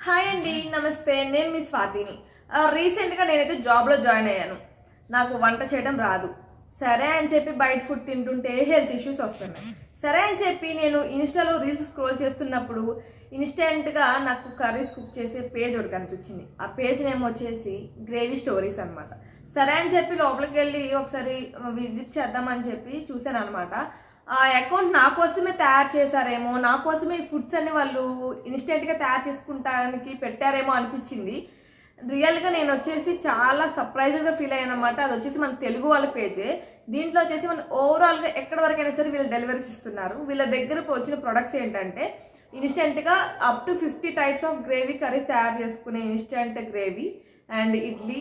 Hi అండి, నమస్తే. నేను మీ స్వాతిని. రీసెంట్గా నేనైతే జాబ్లో జాయిన్ అయ్యాను. నాకు వంట చేయడం రాదు. సరే అని చెప్పి బయట ఫుడ్ తింటుంటే హెల్త్ ఇష్యూస్ వస్తున్నాయి. సరే అని చెప్పి నేను ఇన్స్టాలో రీల్స్ స్క్రోల్ చేస్తున్నప్పుడు ఇన్స్టెంట్గా నాకు కర్రీస్ కుక్ చేసే పేజ్ ఒకటి కనిపించింది. ఆ పేజ్ నేమ్ వచ్చేసి గ్రేవీ స్టోరీస్ అనమాట. సరే అని చెప్పి లోపలికి వెళ్ళి ఒకసారి విజిట్ చేద్దామని చెప్పి చూశాను అనమాట. ఆ అకౌంట్ నా కోసమే తయారు చేశారేమో, నా కోసమే ఈ ఫుడ్స్ అన్ని వాళ్ళు ఇన్స్టెంట్గా తయారు చేసుకుంటానికి పెట్టారేమో అనిపించింది. రియల్గా నేను వచ్చేసి చాలా సర్ప్రైజ్గా ఫీల్ అయ్యాను అనమాట. అది వచ్చేసి మన తెలుగు వాళ్ళ పేజే. దీంట్లో వచ్చేసి మన ఓవరాల్గా ఎక్కడి వరకైనా సరే వీళ్ళు డెలివరీస్ ఇస్తున్నారు. వీళ్ళ దగ్గరకు వచ్చిన ప్రొడక్ట్స్ ఏంటంటే ఇన్స్టెంట్గా up to 50 types of gravy curries తయారు చేసుకునే ఇన్స్టెంట్ గ్రేవీ అండ్ ఇడ్లీ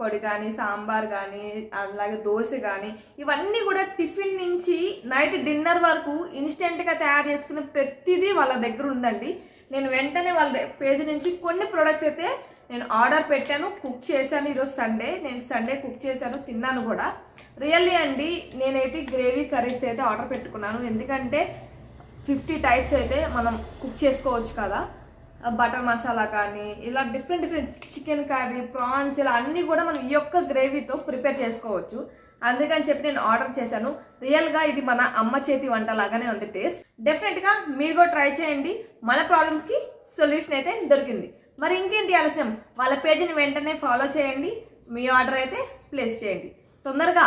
పొడి కానీ, సాంబార్ కానీ, అలాగే దోశ కానీ, ఇవన్నీ కూడా టిఫిన్ నుంచి నైట్ డిన్నర్ వరకు ఇన్స్టెంట్గా తయారు చేసుకునే ప్రతిదీ వాళ్ళ దగ్గర ఉందండి. నేను వెంటనే వాళ్ళ పేజ్ నుంచి కొన్ని ప్రొడక్ట్స్ అయితే నేను ఆర్డర్ పెట్టాను, కుక్ చేశాను. ఈరోజు నేను సండే కుక్ చేశాను, తిన్నాను కూడా. రియల్లీ అండి, నేనైతే గ్రేవీ కర్రీస్ అయితే ఆర్డర్ పెట్టుకున్నాను. ఎందుకంటే 50 టైప్స్ అయితే మనం కుక్ చేసుకోవచ్చు కదా. బటర్ మసాలా కానీ, ఇలా డిఫరెంట్ చికెన్ కర్రీ, ప్రాన్స్, ఇలా అన్నీ కూడా మనం ఈ యొక్క గ్రేవీతో ప్రిపేర్ చేసుకోవచ్చు. అందుకని చెప్పి నేను ఆర్డర్ చేశాను. రియల్గా ఇది మన అమ్మ చేతి వంట లాగానే ఉంది టేస్ట్. డెఫినెట్గా మీరు కూడా ట్రై చేయండి. మన ప్రాబ్లమ్స్కి సొల్యూషన్ అయితే దొరికింది. మరి ఇంకేంటి ఆలస్యం, వాళ్ళ పేజీని వెంటనే ఫాలో చేయండి. మీ ఆర్డర్ అయితే ప్లేస్ చేయండి తొందరగా.